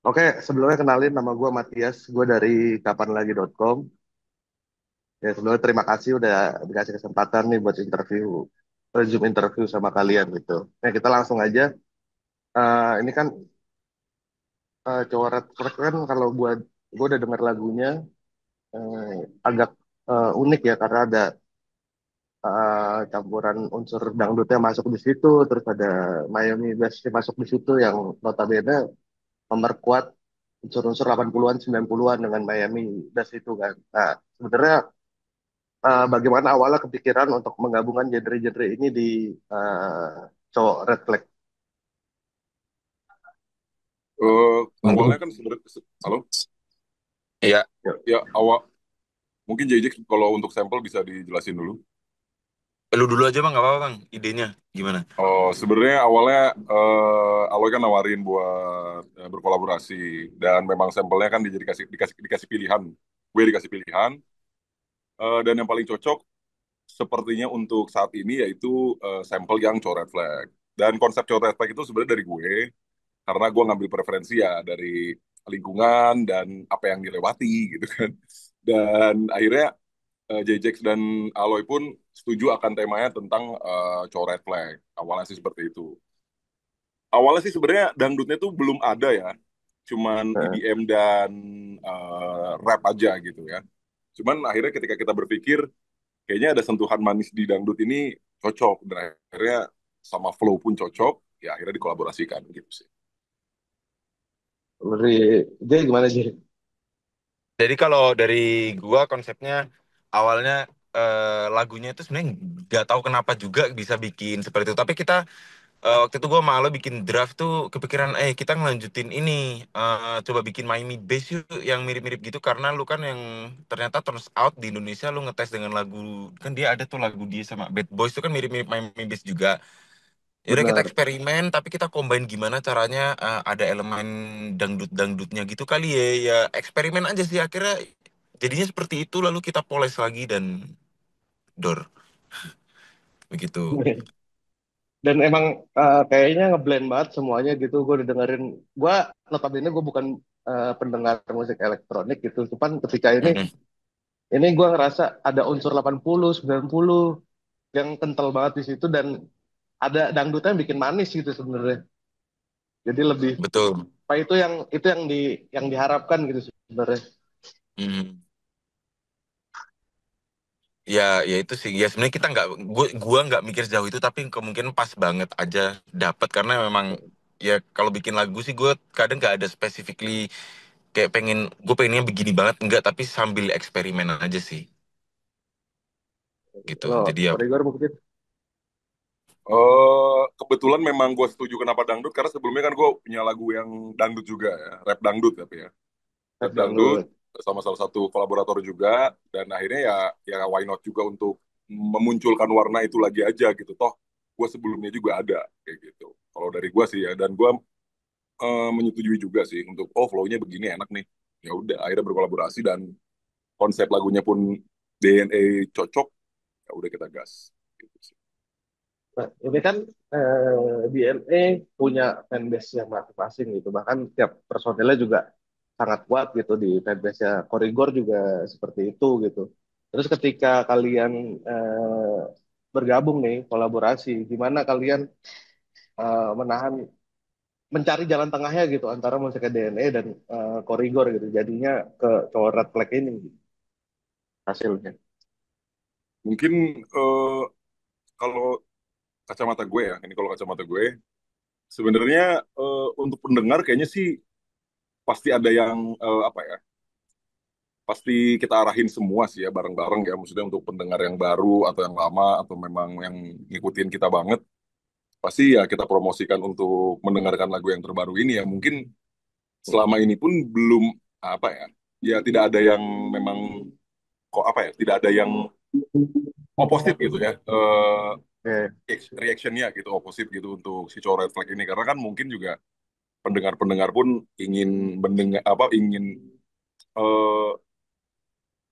Oke, sebelumnya kenalin nama gue Matias, gue dari kapanlagi.com. Ya, sebelumnya terima kasih udah dikasih kesempatan nih buat resume interview sama kalian gitu. Nah, kita langsung aja. Ini kan coret kan kalau gue udah denger lagunya agak unik ya karena ada campuran unsur dangdutnya masuk di situ, terus ada Miami Bass masuk di situ yang notabene memperkuat unsur-unsur 80-an 90-an dengan Miami Bass itu kan. Nah, sebenarnya bagaimana awalnya kepikiran untuk menggabungkan genre-genre ini di cowok Red Flag? Awalnya kan sebenarnya halo Iya, Ya, ya awal mungkin JJ kalau untuk sampel bisa dijelasin dulu. lu dulu aja bang, nggak apa-apa bang. Idenya gimana? Oh, sebenarnya awalnya Aloy kan nawarin buat berkolaborasi dan memang sampelnya kan dikasih pilihan. Gue dikasih pilihan dan yang paling cocok sepertinya untuk saat ini yaitu sampel yang coret flag. Dan konsep coret flag itu sebenarnya dari gue karena gue ngambil preferensi ya dari lingkungan dan apa yang dilewati gitu kan. Dan akhirnya JJX dan Aloy pun setuju akan temanya tentang coret flag. Awalnya sih seperti itu. Awalnya sih sebenarnya dangdutnya tuh belum ada ya, cuman eh, EDM dan rap aja gitu ya. Cuman akhirnya ketika kita berpikir kayaknya ada sentuhan manis di dangdut ini cocok dan akhirnya sama flow pun cocok, ya akhirnya dikolaborasikan gitu sih. dari jadi gimana sih? Jadi kalau dari gua konsepnya awalnya lagunya itu sebenarnya nggak tahu kenapa juga bisa bikin seperti itu. Tapi kita waktu itu gua malah bikin draft tuh kepikiran, kita ngelanjutin ini, coba bikin Miami Bass yuk yang mirip-mirip gitu karena lu kan yang ternyata turns out di Indonesia lu ngetes dengan lagu, kan dia ada tuh lagu dia sama Bad Boys itu kan mirip-mirip Miami Bass juga. Yaudah kita Benar. eksperimen, tapi kita combine gimana caranya, ada elemen dangdut-dangdutnya gitu kali ya. Ya eksperimen aja sih akhirnya jadinya seperti itu lalu kita poles lagi dan door begitu. Dan emang kayaknya ngeblend banget semuanya gitu. Gue udah dengerin, gue notabene gue bukan pendengar musik elektronik gitu. Cuman ketika Mm-mm. ini gue ngerasa ada unsur 80, 90 yang kental banget di situ dan ada dangdutnya yang bikin manis gitu sebenarnya. Jadi lebih Betul. apa itu yang diharapkan gitu sebenarnya. Mm. Ya, ya itu sih. Ya sebenarnya kita nggak, gua nggak mikir sejauh itu, tapi kemungkinan pas banget aja dapat karena memang ya kalau bikin lagu sih gue kadang nggak ada specifically kayak gue pengennya begini banget enggak, tapi sambil eksperimen aja sih gitu. Lo Jadi ya. Koregor mungkin. Kebetulan memang gue setuju kenapa dangdut karena sebelumnya kan gue punya lagu yang dangdut juga ya, rap dangdut tapi ya. Rap Rap dangdut dangdut. sama salah satu kolaborator juga dan akhirnya ya why not juga untuk memunculkan warna itu lagi aja gitu toh gue sebelumnya juga ada kayak gitu kalau dari gue sih ya dan gue menyetujui juga sih untuk oh flow-nya begini enak nih ya udah akhirnya berkolaborasi dan konsep lagunya pun DNA cocok ya udah kita gas gitu sih. Nah, ini kan DNA punya fanbase yang masing-masing gitu. Bahkan tiap personilnya juga sangat kuat gitu di fanbase-nya. Korigor juga seperti itu gitu. Terus ketika kalian bergabung nih, kolaborasi, gimana kalian mencari jalan tengahnya gitu antara musiknya DNA dan Korigor gitu. Jadinya ke cowok Red Flag ini gitu, hasilnya. Mungkin eh, kalau kacamata gue ya ini kalau kacamata gue sebenarnya untuk pendengar kayaknya sih pasti ada yang apa ya pasti kita arahin semua sih ya bareng-bareng ya maksudnya untuk pendengar yang baru atau yang lama atau memang yang ngikutin kita banget pasti ya kita promosikan untuk mendengarkan lagu yang terbaru ini ya mungkin selama ini pun belum apa ya ya tidak ada yang memang kok apa ya tidak ada yang oposite gitu ya Oke. reactionnya gitu oposite gitu untuk si Coret Flag ini karena kan mungkin juga pendengar-pendengar pun ingin mendengar apa ingin eh,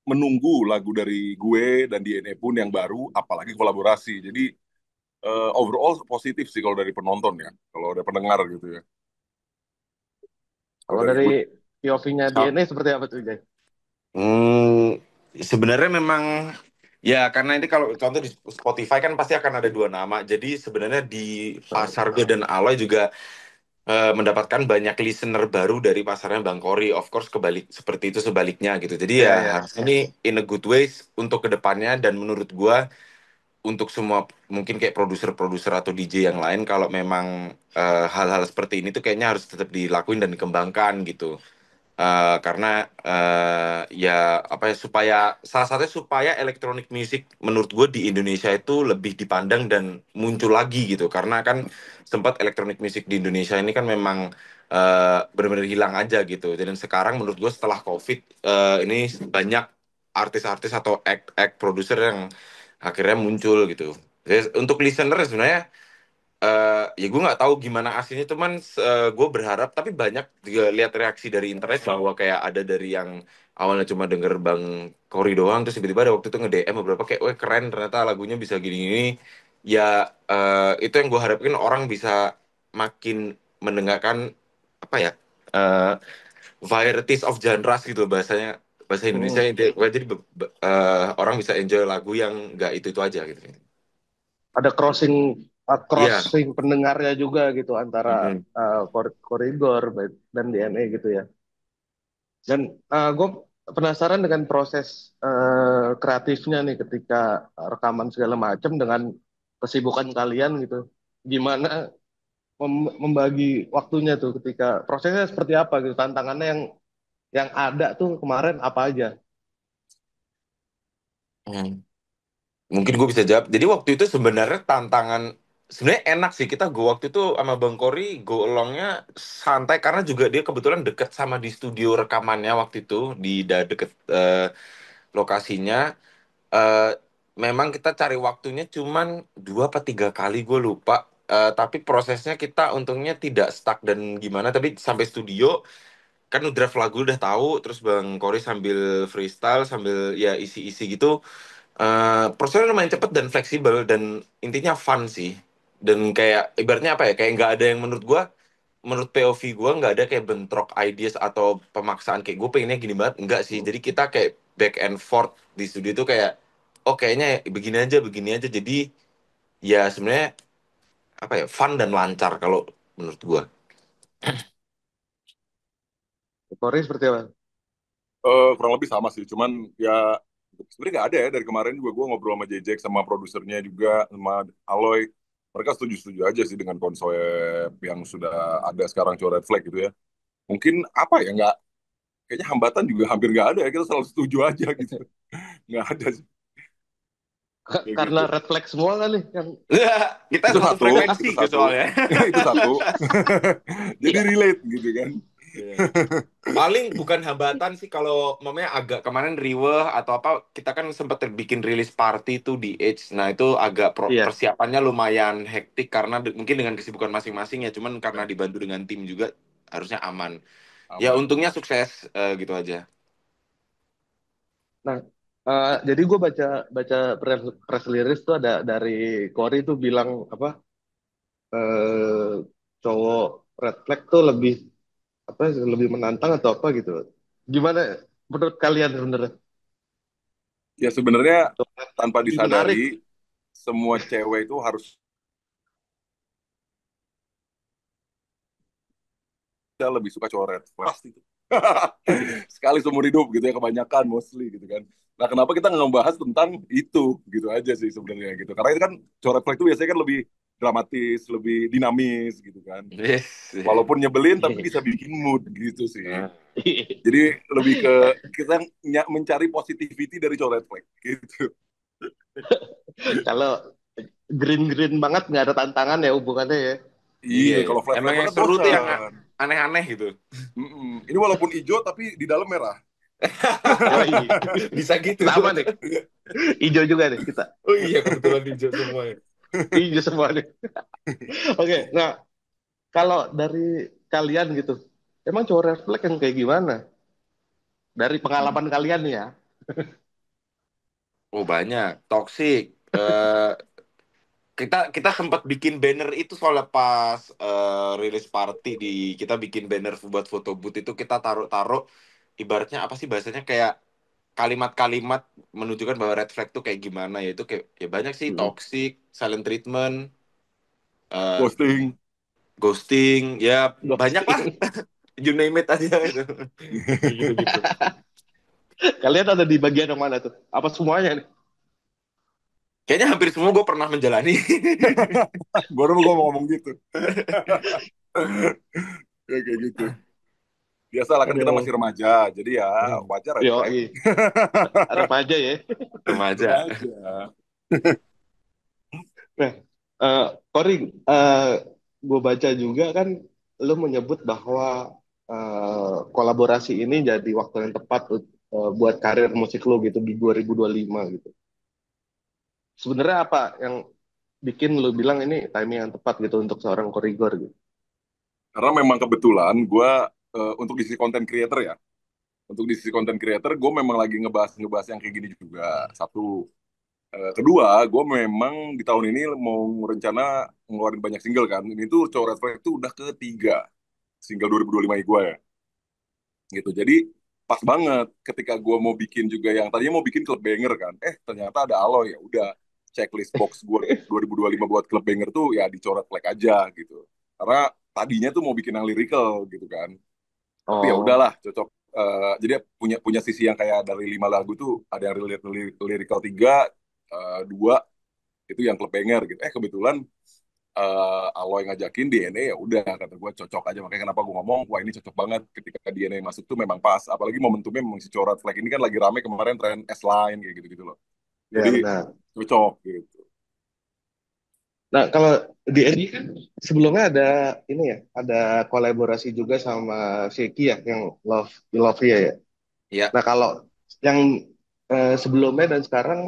menunggu lagu dari gue dan DNA pun yang baru apalagi kolaborasi jadi overall positif sih kalau dari penonton ya kalau ada pendengar gitu ya Kalau Kalau dari dari gue, POV-nya So- DNA seperti apa tuh, Jay? Hmm, sebenarnya memang ya karena ini kalau contoh di Spotify kan pasti akan ada dua nama. Jadi sebenarnya di Nah, pasar gue dan Aloy juga mendapatkan banyak listener baru dari pasarnya Bang Kori. Of course kebalik seperti itu sebaliknya gitu. Jadi ya ya, ya. harusnya ini in a good ways untuk kedepannya dan menurut gua untuk semua mungkin kayak produser-produser atau DJ yang lain kalau memang hal-hal seperti ini tuh kayaknya harus tetap dilakuin dan dikembangkan gitu. Karena ya apa ya supaya salah satunya supaya electronic music menurut gue di Indonesia itu lebih dipandang dan muncul lagi gitu karena kan sempat electronic music di Indonesia ini kan memang benar-benar hilang aja gitu dan sekarang menurut gue setelah COVID ini banyak artis-artis atau act produser yang akhirnya muncul gitu. Jadi, untuk listener sebenarnya ya gue nggak tahu gimana aslinya cuman gue berharap tapi banyak juga lihat reaksi dari internet bahwa kayak ada dari yang awalnya cuma denger Bang Kori doang terus tiba-tiba ada waktu itu nge-DM beberapa kayak wah keren ternyata lagunya bisa gini-gini ya itu yang gue harapin orang bisa makin mendengarkan apa ya eh varieties of genres gitu bahasanya bahasa Indonesia Hmm. jadi orang bisa enjoy lagu yang nggak itu aja gitu. Ada Iya. crossing pendengarnya juga gitu antara Mm-mm. koridor dan DNA gitu ya. Dan gue penasaran dengan proses kreatifnya nih ketika rekaman segala macam dengan kesibukan kalian gitu. Gimana membagi waktunya tuh ketika prosesnya seperti apa gitu, tantangannya yang ada tuh kemarin apa aja? Hmm. Mungkin gue bisa jawab. Jadi waktu itu sebenarnya tantangan sebenarnya enak sih kita go waktu itu sama Bang Kori go alongnya santai karena juga dia kebetulan deket sama di studio rekamannya waktu itu di deket lokasinya. Eh, Memang kita cari waktunya cuman 2 apa 3 kali gue lupa. Tapi prosesnya kita untungnya tidak stuck dan gimana. Tapi sampai studio kan draft lagu udah tahu terus Bang Kori sambil freestyle sambil ya isi-isi gitu prosesnya lumayan cepet dan fleksibel dan intinya fun sih dan kayak ibaratnya apa ya kayak nggak ada yang menurut POV gue nggak ada kayak bentrok ideas atau pemaksaan kayak gue pengennya gini banget enggak sih jadi kita kayak back and forth di studio itu kayak oh kayaknya begini aja jadi ya sebenarnya apa ya fun dan lancar kalau menurut gue. Kori seperti apa? kurang lebih sama sih, cuman ya sebenarnya nggak ada ya dari kemarin juga gue ngobrol sama Jejek sama produsernya juga sama Aloy, mereka setuju-setuju aja sih dengan konsep yang sudah ada sekarang coret flag gitu ya. Mungkin apa ya nggak kayaknya hambatan juga hampir nggak ada ya kita selalu setuju aja gitu, nggak ada sih kayak Karena gitu. red flag semua kali yang Kita Itu satu satu, frekuensi itu gitu satu, soalnya. itu satu. Jadi ya. relate gitu kan. Iya. Paling bukan hambatan sih kalau mamanya agak kemarin riweh atau apa kita kan sempat bikin rilis party itu di Edge. Nah itu agak Iya. persiapannya lumayan hektik karena mungkin dengan kesibukan masing-masing ya. Cuman karena dibantu dengan tim juga harusnya aman. Ya Aman. untungnya sukses gitu aja. Nah, jadi gue baca baca press release tuh ada dari Cory tuh bilang apa eh, cowok red flag tuh apa lebih menantang atau apa gitu. Gimana menurut kalian sebenarnya? Ya sebenarnya Cowok red flag tanpa lebih menarik. disadari semua cewek itu harus lebih suka cowok red flag pasti itu. Sekali seumur hidup gitu ya kebanyakan mostly gitu kan. Nah kenapa kita nggak ngebahas tentang itu gitu aja sih sebenarnya gitu. Karena itu kan cowok red flag itu biasanya kan lebih dramatis, lebih dinamis gitu kan. Yes. Walaupun nyebelin tapi bisa bikin mood gitu sih. Nah, Jadi lebih ke kita mencari positivity dari cowok red flag gitu. Kalau green green banget nggak ada tantangan ya hubungannya ya. Iya, iya, iya. kalau flat Emang flat yang banget seru tuh yang bosan. aneh-aneh gitu. Mm-mm. Ini walaupun hijau tapi di dalam merah. Yoi. Bisa gitu. Sama nih. Hijau juga nih kita. Oh iya, kebetulan hijau semua ya. Hijau semua nih. Oke, nah kalau dari kalian gitu, emang cowok red flag yang kayak gimana? Dari pengalaman kalian nih ya. Oh banyak, toxic. Eh kita kita sempat bikin banner itu soalnya pas rilis party di kita bikin banner buat foto booth itu kita taruh-taruh ibaratnya apa sih bahasanya kayak kalimat-kalimat menunjukkan bahwa red flag tuh kayak gimana ya itu kayak ya banyak sih Mm. toxic, silent treatment, eh, Ghosting. ghosting, ya banyak lah, Ghosting. you name it aja itu. Kayak gitu-gitu. Kalian ada di bagian yang mana tuh? Apa semuanya nih? Kayaknya hampir semua gue pernah menjalani. Baru gue mau ngomong gitu. Ya, kayak gitu. Biasalah kan kita masih Aduh. remaja, jadi ya wajar red Yo, flag. remaja ya. Remaja. Remaja. Nah, Kori, gue baca juga kan, lu menyebut bahwa kolaborasi ini jadi waktu yang tepat buat karir musik lu gitu di 2025 gitu. Sebenarnya apa yang bikin lu bilang ini timing yang tepat gitu untuk seorang korigor gitu? Karena memang kebetulan gue untuk di sisi content creator ya, untuk di sisi content creator gue memang lagi ngebahas ngebahas yang kayak gini juga. Satu. Kedua, gue memang di tahun ini mau rencana ngeluarin banyak single kan. Ini tuh Cowok Red Flag itu udah ketiga single 2025 gue ya. Gitu. Jadi pas banget ketika gue mau bikin juga yang tadinya mau bikin club banger kan. Ternyata ada Aloy ya udah checklist box gue 2025 buat club banger tuh ya dicoret flag aja gitu. Karena tadinya tuh mau bikin yang lyrical gitu kan. Tapi ya Oh, udahlah cocok. Jadi punya punya sisi yang kayak dari 5 lagu tuh ada yang lyrical tiga, dua itu yang klub banger gitu. Kebetulan Aloy ngajakin DNA ya udah kata gue cocok aja makanya kenapa gue ngomong wah ini cocok banget ketika DNA masuk tuh memang pas apalagi momentumnya memang si Corat Flag ini kan lagi rame kemarin tren S-Line kayak gitu gitu loh ya jadi benar. cocok gitu. Nah, kalau di NI kan sebelumnya ada ini ya, ada kolaborasi juga sama Sheki ya, yang Love Ya ya. Ya. Nah, kalau yang sebelumnya dan sekarang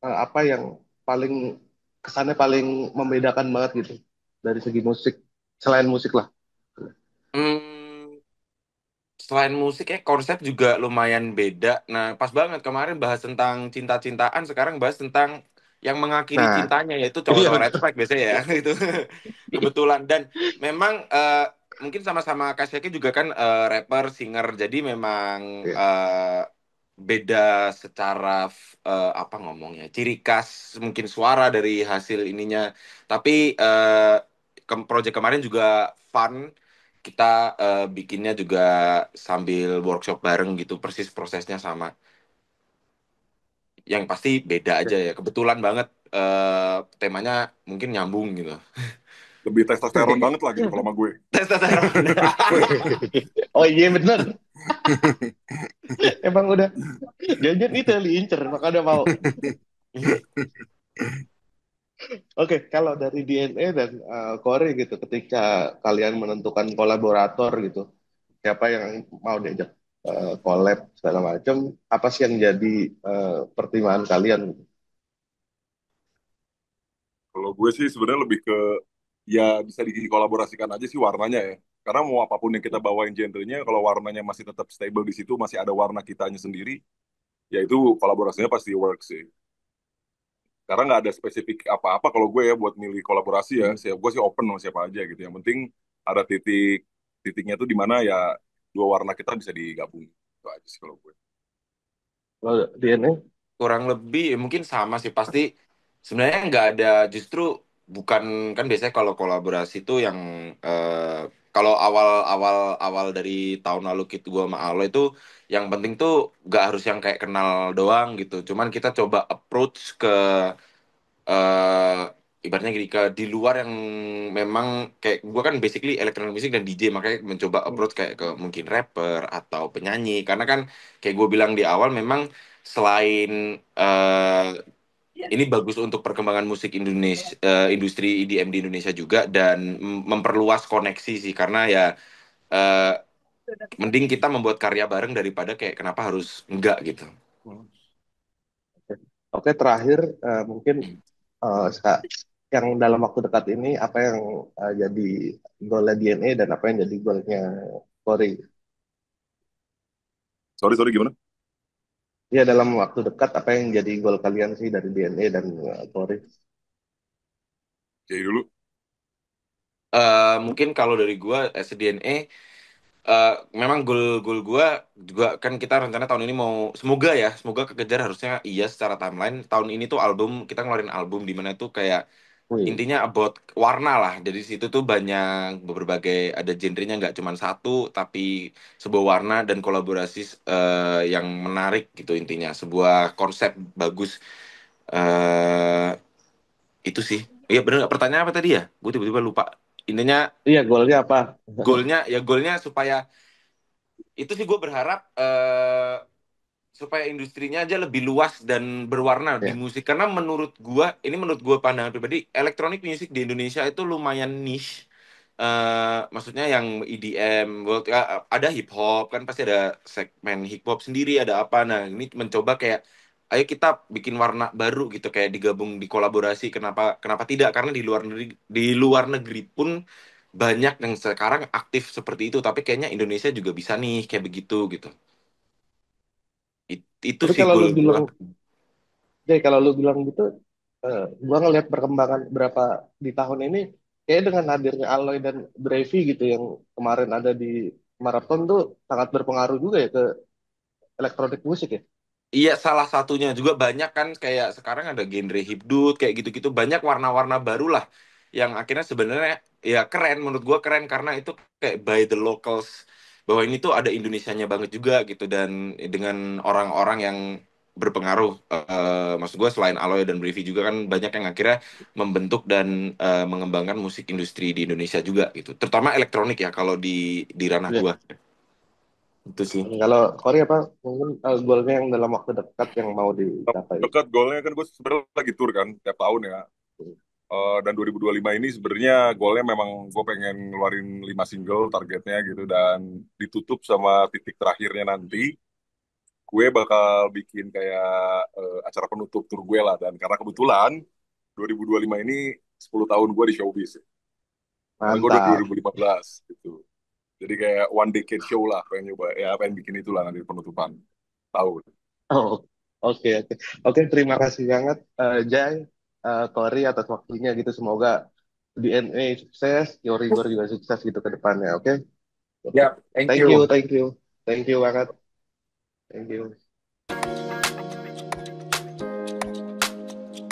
apa yang paling kesannya paling membedakan banget gitu dari segi musik, selain musik lah. Hmm, selain musik ya konsep juga lumayan beda. Nah, pas banget kemarin bahas tentang cinta-cintaan, sekarang bahas tentang yang mengakhiri Nah, cintanya yaitu iya cowok-cowok red betul. flag biasanya ya itu kebetulan dan memang mungkin sama-sama Kasyaki juga kan rapper, singer. Jadi memang Iya. eh, beda secara apa ngomongnya, ciri khas mungkin suara dari hasil ininya. Tapi project kemarin juga fun kita bikinnya juga sambil workshop bareng gitu persis prosesnya sama yang pasti beda aja ya kebetulan banget temanya mungkin nyambung gitu. Lebih testosteron banget lah gitu kalau sama gue. Testosteron. Oh iya bener, emang udah janjian itu yang diincer, maka udah mau. Oke, kalau dari DNA dan Corey gitu, ketika kalian menentukan kolaborator gitu, siapa yang mau diajak collab segala macam, apa sih yang jadi pertimbangan kalian? Kalau gue sih sebenarnya lebih ke ya bisa dikolaborasikan aja sih warnanya ya karena mau apapun yang kita bawain genrenya kalau warnanya masih tetap stable di situ masih ada warna kitanya sendiri ya itu kolaborasinya pasti work sih. Karena nggak ada spesifik apa-apa kalau gue ya buat milih kolaborasi ya. Hmm. Gue sih open sama siapa aja gitu. Yang penting ada titiknya tuh di mana ya dua warna kita bisa digabung. Itu aja sih kalau gue. Kalau DNA, Kurang lebih ya mungkin sama sih pasti sebenarnya nggak ada justru bukan kan biasanya kalau kolaborasi itu yang kalau awal dari tahun lalu kita gua sama Alo itu yang penting tuh nggak harus yang kayak kenal doang gitu cuman kita coba approach ke eh ibaratnya gini ke di luar yang memang kayak gua kan basically electronic music dan DJ makanya mencoba approach kayak ke mungkin rapper atau penyanyi karena kan kayak gue bilang di awal memang selain ini bagus untuk perkembangan musik Indonesia industri EDM di Indonesia juga dan memperluas koneksi sih karena ya eh, mending kita membuat karya bareng daripada kayak kenapa harus enggak gitu. oke terakhir mungkin Ska, yang dalam waktu dekat ini apa yang jadi goalnya DNA dan apa yang jadi goalnya Corey? Sorry, sorry gimana? Ya dalam waktu dekat apa yang jadi goal kalian sih dari DNA dan Corey? Jadi dulu. Mungkin kalau dari gua SDNE, eh, memang goal gua juga kan kita rencana tahun ini mau, semoga ya, semoga kekejar, harusnya iya secara timeline tahun ini tuh album, kita ngeluarin album di mana tuh kayak Wih, intinya about warna lah. Jadi di situ tuh banyak berbagai, ada genrenya, nggak cuma satu, tapi sebuah warna dan kolaborasi yang menarik gitu, intinya sebuah konsep bagus. eh itu sih. Iya bener nggak? Pertanyaan apa tadi ya? Gue tiba-tiba lupa. Intinya iya golnya apa? goalnya supaya itu sih, gue berharap supaya industrinya aja lebih luas dan berwarna di Ya, musik, karena menurut gua pandangan pribadi, elektronik musik di Indonesia itu lumayan niche. Maksudnya yang EDM, ada hip hop kan, pasti ada segmen hip hop sendiri, ada apa. Nah, ini mencoba kayak, ayo kita bikin warna baru gitu, kayak digabung, dikolaborasi. Kenapa kenapa tidak? Karena di luar negeri pun banyak yang sekarang aktif seperti itu, tapi kayaknya Indonesia juga bisa nih kayak begitu gitu. Itu tapi sih kalau goal lu gua. bilang, deh kalau lu bilang gitu, gua ngelihat perkembangan berapa di tahun ini, kayak dengan hadirnya Aloy dan Brevi gitu yang kemarin ada di maraton tuh sangat berpengaruh juga ya ke elektronik musik ya. Iya, salah satunya juga banyak kan, kayak sekarang ada genre hipdut kayak gitu-gitu, banyak warna-warna baru lah yang akhirnya sebenarnya ya keren, menurut gua keren karena itu kayak by the locals, bahwa ini tuh ada Indonesianya banget juga gitu, dan dengan orang-orang yang berpengaruh. Maksud gua selain Aloy dan Brevi juga kan banyak yang akhirnya membentuk dan mengembangkan musik industri di Indonesia juga gitu, terutama elektronik ya kalau di ranah Iya. gua itu sih. Kalau Korea apa mungkin goalnya yang dalam waktu dekat yang mau dicapai. Dekat goalnya kan gue sebenarnya lagi tur kan tiap tahun ya. Dan 2025 ini sebenarnya goalnya memang gue pengen ngeluarin 5 single targetnya gitu, dan ditutup sama titik terakhirnya nanti gue bakal bikin kayak acara penutup tur gue lah. Dan karena kebetulan 2025 ini 10 tahun gue di showbiz ya. Karena gue dari Mantap. 2015 gitu. Jadi kayak one decade show lah, pengen nyoba ya, pengen bikin itulah nanti penutupan tahun. Oh, oke oke. Oke, terima kasih banget Jai, Kori atas waktunya gitu. Semoga DNA sukses, Yorigor juga sukses gitu ke depannya. Oke. Ya, thank Thank you, you. thank you. Thank you banget. Thank you.